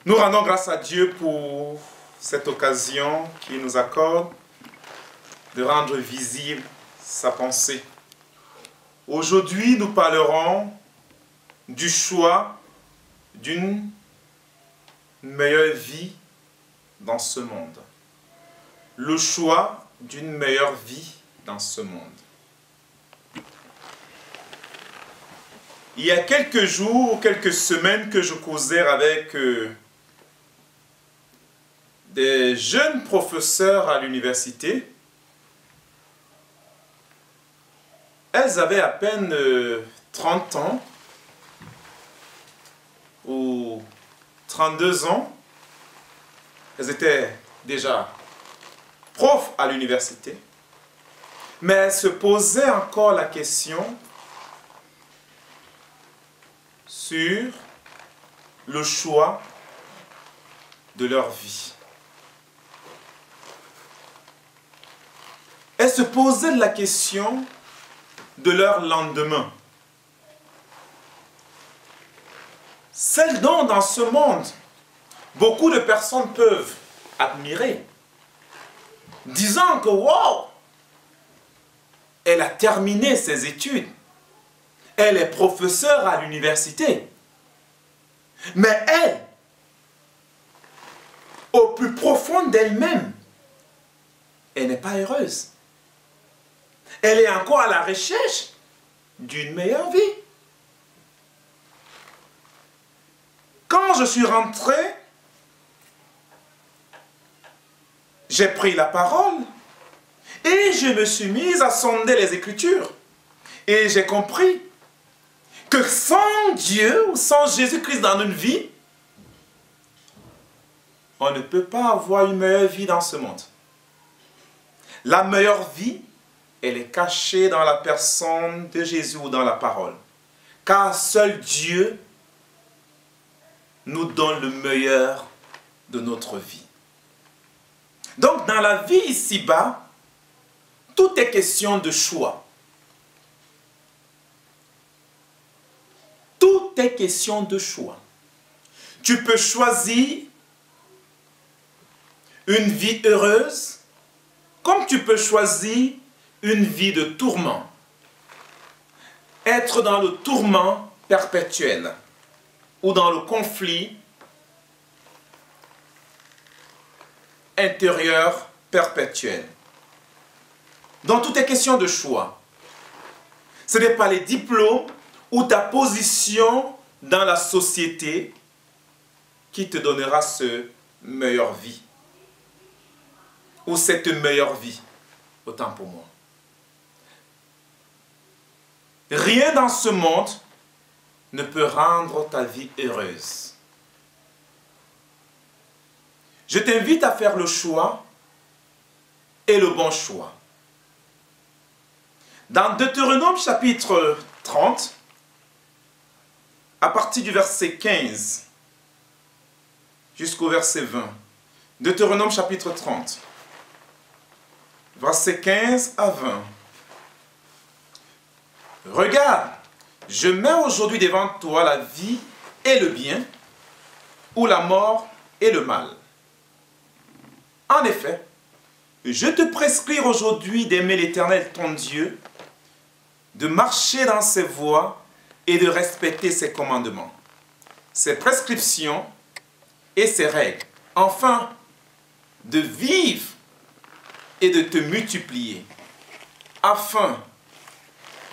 Nous rendons grâce à Dieu pour cette occasion qu'il nous accorde de rendre visible sa pensée. Aujourd'hui, nous parlerons du choix d'une meilleure vie dans ce monde. Le choix d'une meilleure vie dans ce monde. Il y a quelques jours, quelques semaines que je causais avec des jeunes professeurs à l'université. Elles avaient à peine 30 ans ou 32 ans. Elles étaient déjà profs à l'université. Mais elles se posaient encore la question sur le choix de leur vie. Elles se posaient la question de leur lendemain. Celle dont dans ce monde, beaucoup de personnes peuvent admirer, disant que wow, elle a terminé ses études, elle est professeure à l'université. Mais elle, au plus profond d'elle-même, elle n'est pas heureuse. Elle est encore à la recherche d'une meilleure vie. Quand je suis rentré, j'ai pris la parole et je me suis mise à sonder les Écritures. Et j'ai compris que sans Dieu ou sans Jésus-Christ dans notre vie, on ne peut pas avoir une meilleure vie dans ce monde. La meilleure vie, elle est cachée dans la personne de Jésus ou dans la parole. Car seul Dieu nous donne le meilleur de notre vie. Donc dans la vie ici-bas, tout est question de choix. Tout est question de choix. Tu peux choisir une vie heureuse, comme tu peux choisir une vie de tourment. Être dans le tourment perpétuel ou dans le conflit intérieur perpétuel. Donc tout est question de choix. Ce n'est pas les diplômes ou ta position dans la société qui te donnera cette meilleure vie. Ou cette meilleure vie, autant pour moi. Rien dans ce monde ne peut rendre ta vie heureuse. Je t'invite à faire le choix et le bon choix. Dans Deutéronome chapitre 30, à partir du verset 15 jusqu'au verset 20, Deutéronome chapitre 30, versets 15 à 20. Regarde, je mets aujourd'hui devant toi la vie et le bien, ou la mort et le mal. En effet, je te prescris aujourd'hui d'aimer l'Éternel ton Dieu, de marcher dans ses voies et de respecter ses commandements, ses prescriptions et ses règles, enfin de vivre et de te multiplier, afin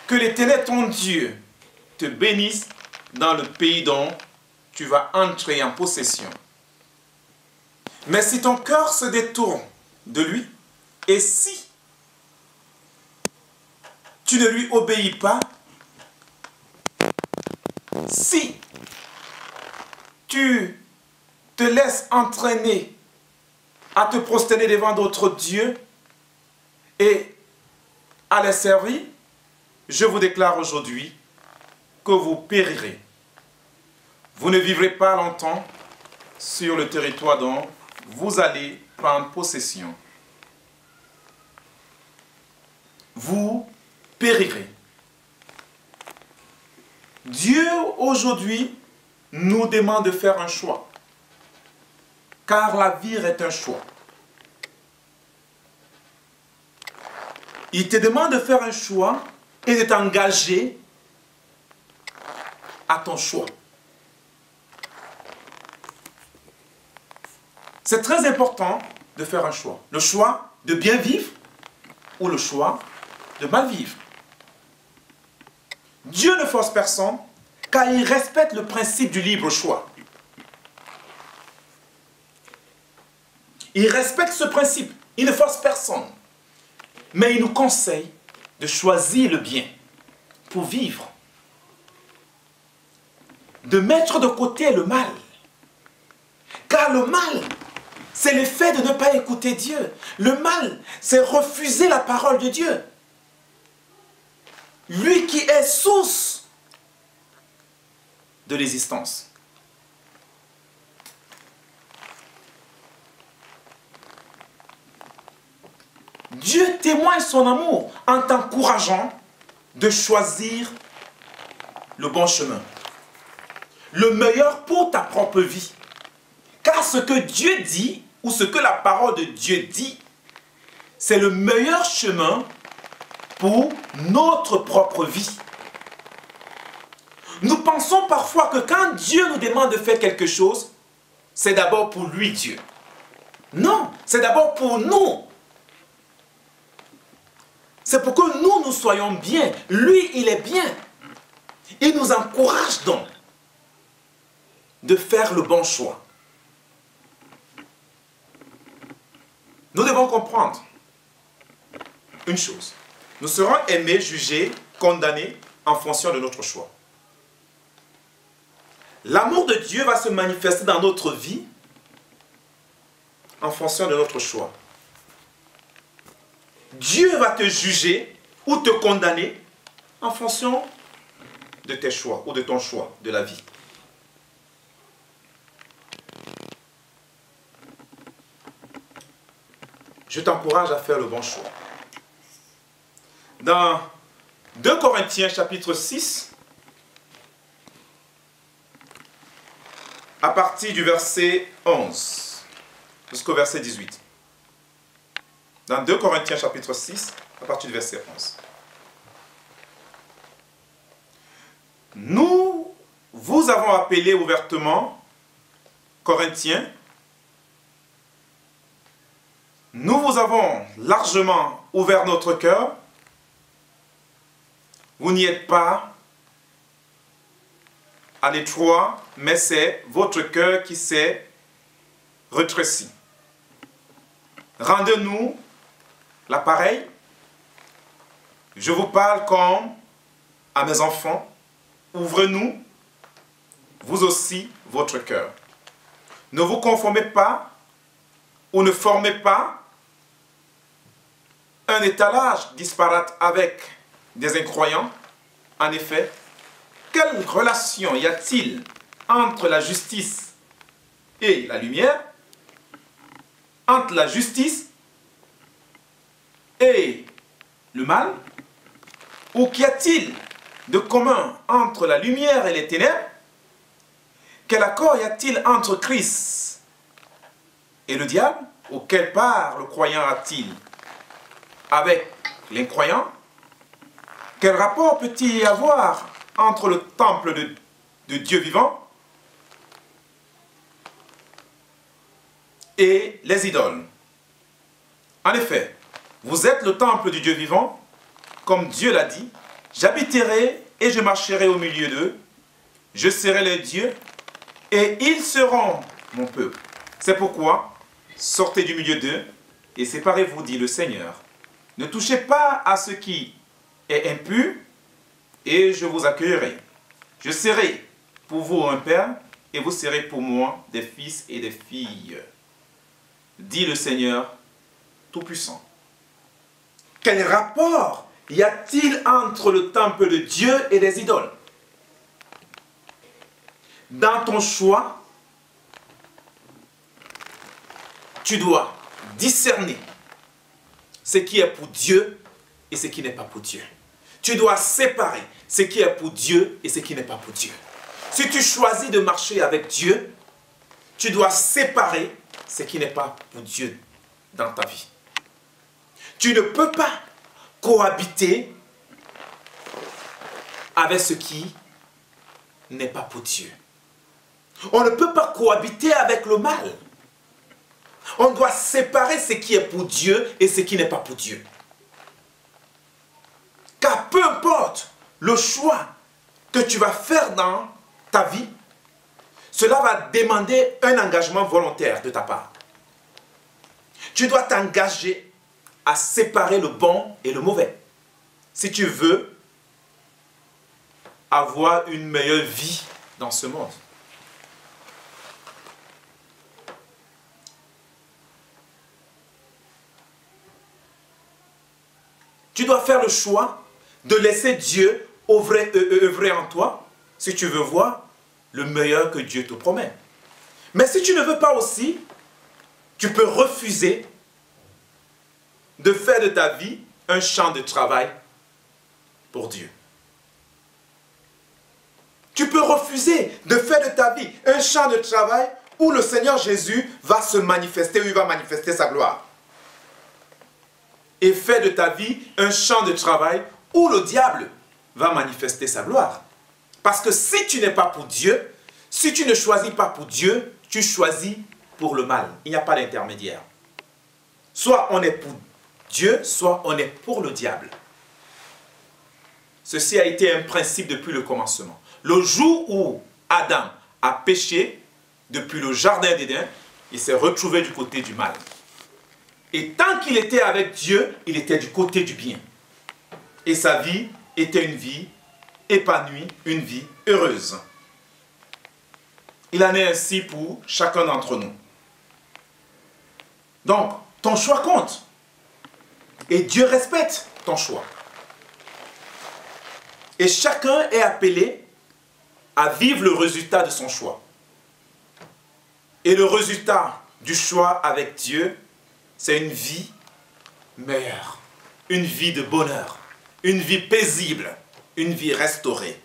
que l'Éternel ton Dieu te bénisse dans le pays dont tu vas entrer en possession. Mais si ton cœur se détourne de lui, et si tu ne lui obéis pas, si tu te laisses entraîner à te prosterner devant d'autres dieux et à les servir, je vous déclare aujourd'hui que vous périrez. Vous ne vivrez pas longtemps sur le territoire dont vous allez prendre possession. Vous périrez. Dieu aujourd'hui nous demande de faire un choix. car la vie est un choix. Il te demande de faire un choix et de t'engager à ton choix. C'est très important de faire un choix. Le choix de bien vivre ou le choix de mal vivre. Dieu ne force personne car il respecte le principe du libre choix. Il respecte ce principe. Il ne force personne. Mais il nous conseille de choisir le bien pour vivre. De mettre de côté le mal. Car le mal, c'est le fait de ne pas écouter Dieu. Le mal, c'est refuser la parole de Dieu. Lui qui est source de l'existence. Dieu témoigne son amour en t'encourageant de choisir le bon chemin. Le meilleur pour ta propre vie. Car ce que Dieu dit, ou ce que la parole de Dieu dit, c'est le meilleur chemin pour notre propre vie. Nous pensons parfois que quand Dieu nous demande de faire quelque chose, c'est d'abord pour lui, Dieu. Non, c'est d'abord pour nous. C'est pour que nous soyons bien. Lui, il est bien. Il nous encourage donc de faire le bon choix. Nous devons comprendre une chose. Nous serons aimés, jugés, condamnés en fonction de notre choix. L'amour de Dieu va se manifester dans notre vie en fonction de notre choix. Dieu va te juger ou te condamner en fonction de tes choix ou de ton choix de la vie. Je t'encourage à faire le bon choix. Dans 2 Corinthiens chapitre 6, à partir du verset 11 jusqu'au verset 18. Dans 2 Corinthiens chapitre 6, à partir du verset 11. Nous vous avons appelé ouvertement, Corinthiens, nous vous avons largement ouvert notre cœur. Vous n'y êtes pas à l'étroit, mais c'est votre cœur qui s'est rétréci. Rendez-nous l'appareil. Je vous parle comme à mes enfants. Ouvrez-nous, vous aussi, votre cœur. Ne vous conformez pas ou ne formez pas un étalage disparate avec des incroyants. En effet, quelle relation y a-t-il entre la justice et la lumière? Entre la justice et le mal? Ou qu'y a-t-il de commun entre la lumière et les ténèbres? Quel accord y a-t-il entre Christ et le diable? Ou quelle part le croyant a-t-il avec l'incroyant? Quel rapport peut-il y avoir entre le temple de Dieu vivant et les idoles? En effet, vous êtes le temple du Dieu vivant, comme Dieu l'a dit. J'habiterai et je marcherai au milieu d'eux. Je serai leur Dieu et ils seront mon peuple. C'est pourquoi, sortez du milieu d'eux et séparez-vous, dit le Seigneur. Ne touchez pas à ce qui est impur et je vous accueillerai. Je serai pour vous un père et vous serez pour moi des fils et des filles, dit le Seigneur Tout-Puissant. Quel rapport y a-t-il entre le temple de Dieu et les idoles? Dans ton choix, tu dois discerner ce qui est pour Dieu et ce qui n'est pas pour Dieu. Tu dois séparer ce qui est pour Dieu et ce qui n'est pas pour Dieu. Si tu choisis de marcher avec Dieu, tu dois séparer ce qui n'est pas pour Dieu dans ta vie. Tu ne peux pas cohabiter avec ce qui n'est pas pour Dieu. On ne peut pas cohabiter avec le mal. On doit séparer ce qui est pour Dieu et ce qui n'est pas pour Dieu. Car peu importe le choix que tu vas faire dans ta vie, cela va demander un engagement volontaire de ta part. Tu dois t'engager à séparer le bon et le mauvais. Si tu veux avoir une meilleure vie dans ce monde. Tu dois faire le choix de laisser Dieu œuvrer en toi si tu veux voir le meilleur que Dieu te promet. Mais si tu ne veux pas aussi, tu peux refuser de faire de ta vie un champ de travail pour Dieu. Tu peux refuser de faire de ta vie un champ de travail où le Seigneur Jésus va se manifester, où il va manifester sa gloire. Et faire de ta vie un champ de travail où le diable va manifester sa gloire. Parce que si tu n'es pas pour Dieu, si tu ne choisis pas pour Dieu, tu choisis pour le mal. Il n'y a pas d'intermédiaire. Soit on est pour Dieu, soit on est pour le diable. Ceci a été un principe depuis le commencement. Le jour où Adam a péché, depuis le jardin d'Éden, il s'est retrouvé du côté du mal. Et tant qu'il était avec Dieu, il était du côté du bien. Et sa vie était une vie épanouie, une vie heureuse. Il en est ainsi pour chacun d'entre nous. Donc, ton choix compte. Et Dieu respecte ton choix. Et chacun est appelé à vivre le résultat de son choix. Et le résultat du choix avec Dieu, c'est une vie meilleure, une vie de bonheur, une vie paisible, une vie restaurée.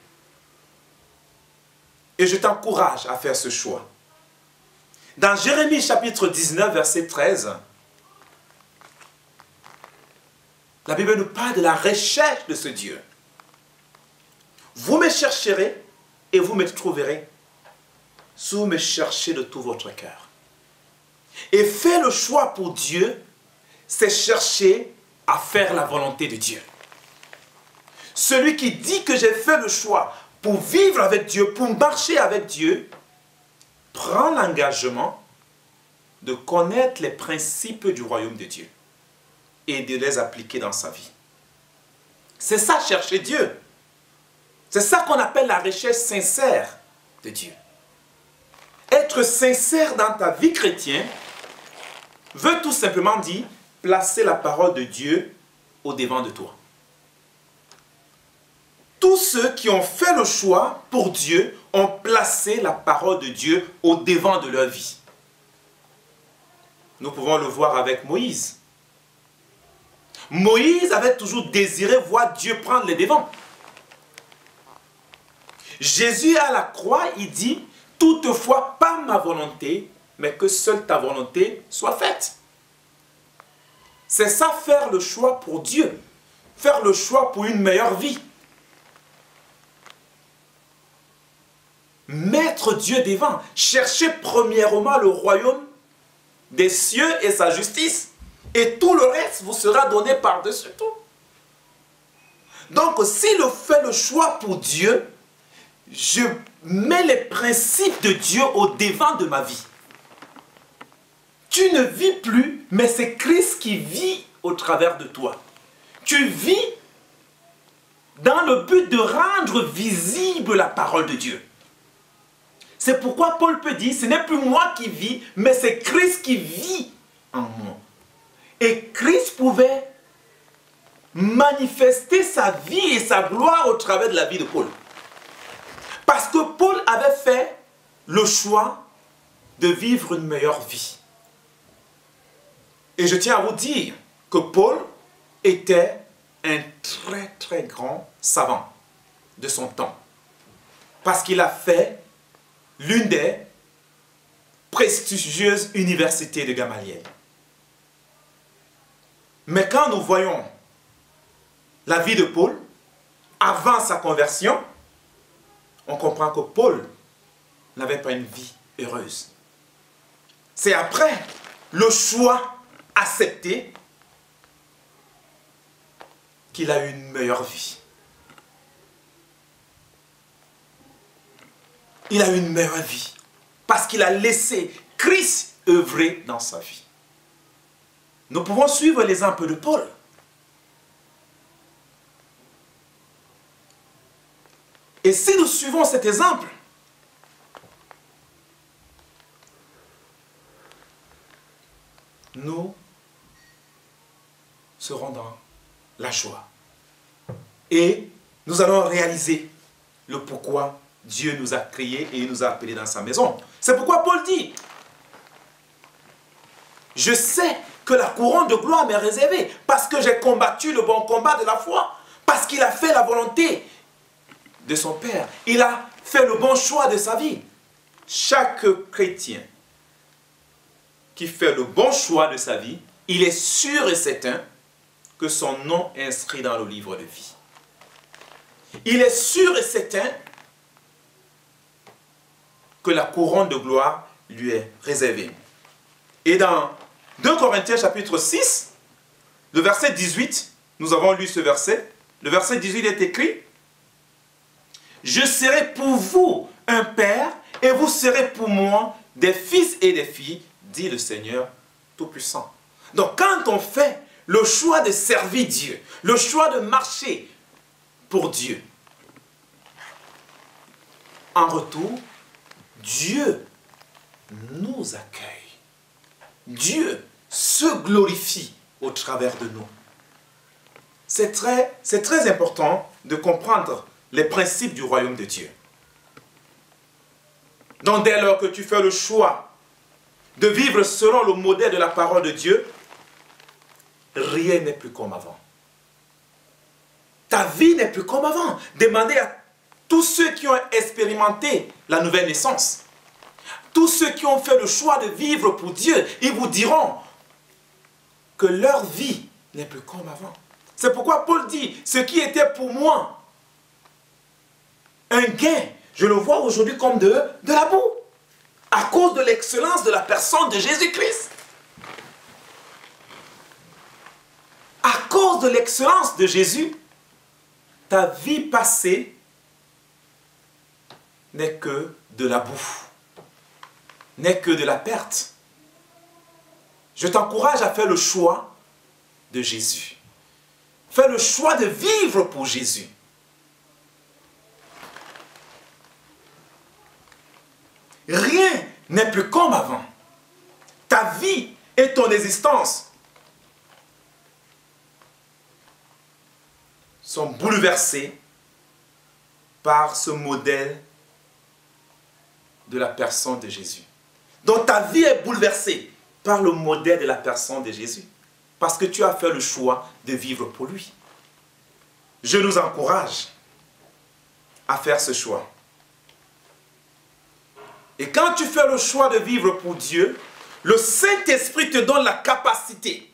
Et je t'encourage à faire ce choix. Dans Jérémie chapitre 19, verset 13, la Bible nous parle de la recherche de ce Dieu. Vous me chercherez et vous me trouverez si vous me cherchez de tout votre cœur. Et faire le choix pour Dieu, c'est chercher à faire la volonté de Dieu. Celui qui dit que j'ai fait le choix pour vivre avec Dieu, pour marcher avec Dieu, prend l'engagement de connaître les principes du royaume de Dieu et de les appliquer dans sa vie. C'est ça, chercher Dieu. C'est ça qu'on appelle la recherche sincère de Dieu. Être sincère dans ta vie chrétienne veut tout simplement dire placer la parole de Dieu au devant de toi. Tous ceux qui ont fait le choix pour Dieu ont placé la parole de Dieu au devant de leur vie. Nous pouvons le voir avec Moïse. Moïse avait toujours désiré voir Dieu prendre les devants. Jésus à la croix, il dit, toutefois pas ma volonté, mais que seule ta volonté soit faite. C'est ça, faire le choix pour Dieu. Faire le choix pour une meilleure vie. Mettre Dieu devant. Chercher premièrement le royaume des cieux et sa justice. Et tout le reste vous sera donné par-dessus tout. Donc, si je fais le choix pour Dieu, je mets les principes de Dieu au devant de ma vie. Tu ne vis plus, mais c'est Christ qui vit au travers de toi. Tu vis dans le but de rendre visible la parole de Dieu. C'est pourquoi Paul peut dire, ce n'est plus moi qui vis, mais c'est Christ qui vit en moi. Et Christ pouvait manifester sa vie et sa gloire au travers de la vie de Paul. Parce que Paul avait fait le choix de vivre une meilleure vie. Et je tiens à vous dire que Paul était un très très grand savant de son temps. Parce qu'il a fait l'une des prestigieuse université de Gamaliel. Mais quand nous voyons la vie de Paul, avant sa conversion, on comprend que Paul n'avait pas une vie heureuse. C'est après le choix accepté qu'il a eu une meilleure vie. Il a eu une meilleure vie parce qu'il a laissé Christ œuvrer dans sa vie. Nous pouvons suivre l'exemple de Paul. Et si nous suivons cet exemple, nous serons dans la joie. Et nous allons réaliser le pourquoi Dieu nous a créés et il nous a appelés dans sa maison. C'est pourquoi Paul dit, je sais que la couronne de gloire m'est réservée parce que j'ai combattu le bon combat de la foi, parce qu'il a fait la volonté de son Père. Il a fait le bon choix de sa vie. Chaque chrétien qui fait le bon choix de sa vie, il est sûr et certain que son nom est inscrit dans le livre de vie. Il est sûr et certain que la couronne de gloire lui est réservée. Et dans 2 Corinthiens chapitre 6, le verset 18, nous avons lu ce verset. Le verset 18 est écrit, « Je serai pour vous un père et vous serez pour moi des fils et des filles, dit le Seigneur Tout-Puissant. » Donc quand on fait le choix de servir Dieu, le choix de marcher pour Dieu, en retour, Dieu nous accueille. Dieu se glorifie au travers de nous. C'est très important de comprendre les principes du royaume de Dieu. Donc dès lors que tu fais le choix de vivre selon le modèle de la parole de Dieu, rien n'est plus comme avant. Ta vie n'est plus comme avant. Demandez à tous ceux qui ont expérimenté la nouvelle naissance, tous ceux qui ont fait le choix de vivre pour Dieu, ils vous diront que leur vie n'est plus comme avant. C'est pourquoi Paul dit, ce qui était pour moi un gain, je le vois aujourd'hui comme de la boue, à cause de l'excellence de la personne de Jésus-Christ. À cause de l'excellence de Jésus, ta vie passée n'est que de la boue, n'est que de la perte. Je t'encourage à faire le choix de Jésus. Fais le choix de vivre pour Jésus. Rien n'est plus comme avant. Ta vie et ton existence sont bouleversées par ce modèle de la personne de Jésus. Donc ta vie est bouleversée par le modèle de la personne de Jésus. Parce que tu as fait le choix de vivre pour lui. Je nous encourage à faire ce choix. Et quand tu fais le choix de vivre pour Dieu, le Saint-Esprit te donne la capacité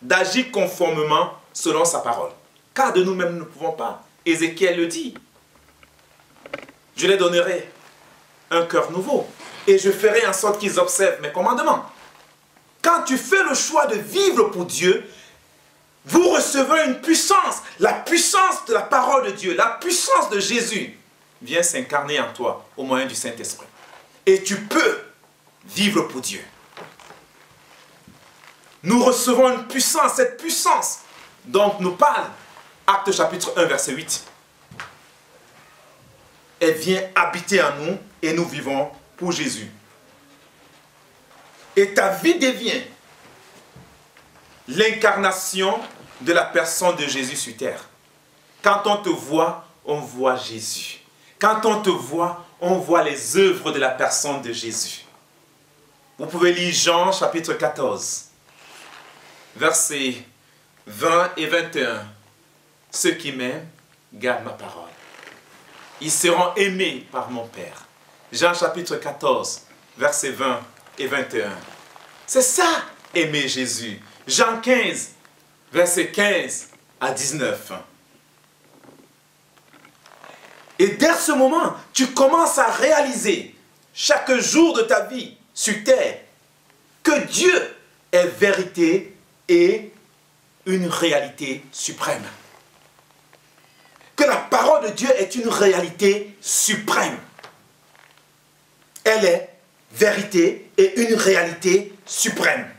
d'agir conformément selon sa parole. Car de nous-mêmes, nous ne pouvons pas. Ézéchiel le dit. Je les donnerai un cœur nouveau et je ferai en sorte qu'ils observent mes commandements. Quand tu fais le choix de vivre pour Dieu, vous recevez une puissance. La puissance de la parole de Dieu, la puissance de Jésus vient s'incarner en toi au moyen du Saint-Esprit. Et tu peux vivre pour Dieu. Nous recevons une puissance, cette puissance dont nous parle Actes chapitre 1, verset 8. Elle vient habiter en nous et nous vivons pour Jésus. Et ta vie devient l'incarnation de la personne de Jésus sur terre. Quand on te voit, on voit Jésus. Quand on te voit, on voit les œuvres de la personne de Jésus. Vous pouvez lire Jean chapitre 14, versets 20 et 21. Ceux qui m'aiment gardent ma parole. Ils seront aimés par mon Père. Jean chapitre 14, versets 20 et 21. C'est ça, aimer Jésus. Jean 15, versets 15 à 19. Et dès ce moment, tu commences à réaliser chaque jour de ta vie sur terre que Dieu est vérité et une réalité suprême. Que la parole de Dieu est une réalité suprême. Elle est vérité et une réalité suprême.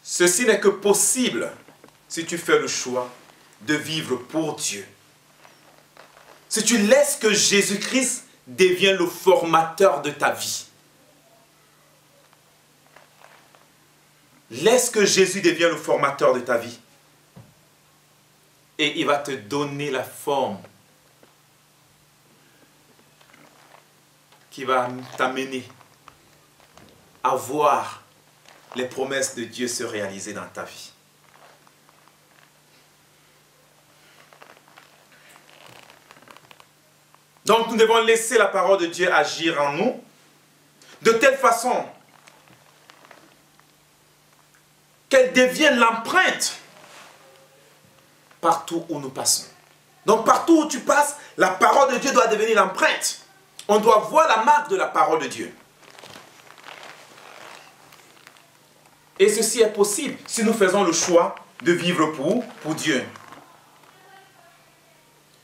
Ceci n'est que possible si tu fais le choix de vivre pour Dieu. Si tu laisses que Jésus-Christ devienne le formateur de ta vie. Laisse que Jésus devienne le formateur de ta vie. Et il va te donner la forme qui va t'amener à voir les promesses de Dieu se réaliser dans ta vie. Donc nous devons laisser la parole de Dieu agir en nous de telle façon qu'elle devienne l'empreinte partout où nous passons. Donc partout où tu passes, la parole de Dieu doit devenir l'empreinte. On doit voir la marque de la parole de Dieu. Et ceci est possible si nous faisons le choix de vivre pour Dieu.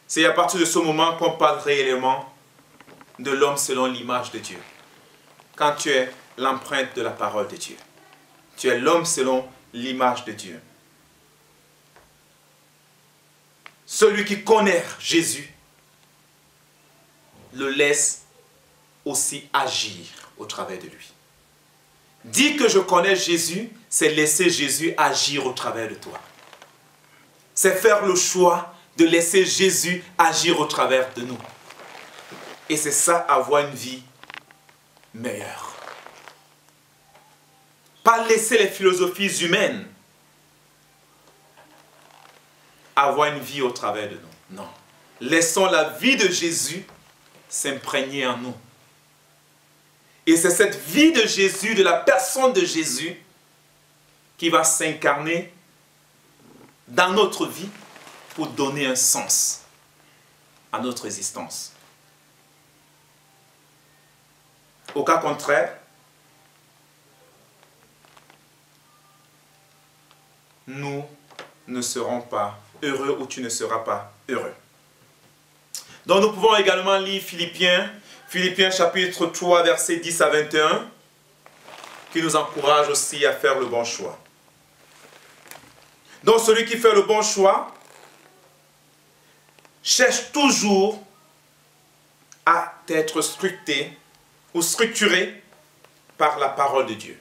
C'est à partir de ce moment qu'on parle réellement de l'homme selon l'image de Dieu. Quand tu es l'empreinte de la parole de Dieu. Tu es l'homme selon l'image de Dieu. Celui qui connaît Jésus le laisse aussi agir au travers de lui. Dis que je connais Jésus, c'est laisser Jésus agir au travers de toi. C'est faire le choix de laisser Jésus agir au travers de nous. Et c'est ça, avoir une vie meilleure. Pas laisser les philosophies humaines avoir une vie au travers de nous. Non. Laissons la vie de Jésus s'imprégner en nous. Et c'est cette vie de Jésus, de la personne de Jésus, qui va s'incarner dans notre vie pour donner un sens à notre existence. Au cas contraire, nous ne serons pas heureux ou tu ne seras pas heureux. Donc nous pouvons également lire Philippiens chapitre 3 versets 10 à 21 qui nous encourage aussi à faire le bon choix. Donc celui qui fait le bon choix cherche toujours à être scruté ou structuré par la parole de Dieu.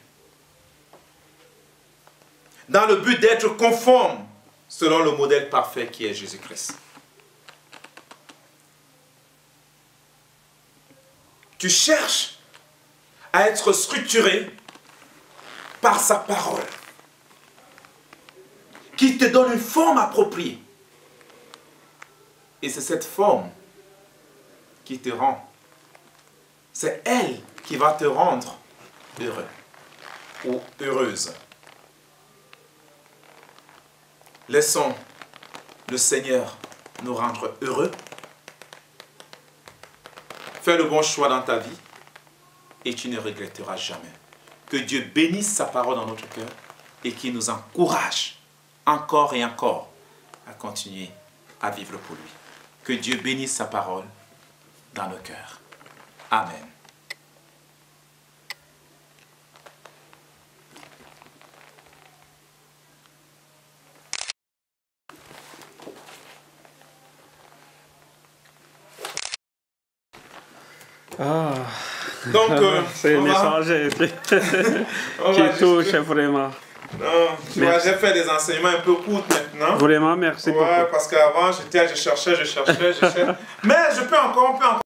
Dans le but d'être conforme selon le modèle parfait qui est Jésus-Christ. Tu cherches à être structuré par sa parole qui te donne une forme appropriée. Et c'est cette forme qui te rend. C'est elle qui va te rendre heureux ou heureuse. Laissons le Seigneur nous rendre heureux. Fais le bon choix dans ta vie et tu ne regretteras jamais. Que Dieu bénisse sa parole dans notre cœur et qu'il nous encourage encore et encore à continuer à vivre pour lui. Que Dieu bénisse sa parole dans nos cœurs. Amen. Ah. Donc, c'est le message qui touche vraiment. J'ai fait des enseignements un peu courts maintenant. Vraiment, merci beaucoup. Parce qu'avant, je cherchais. Mais on peut encore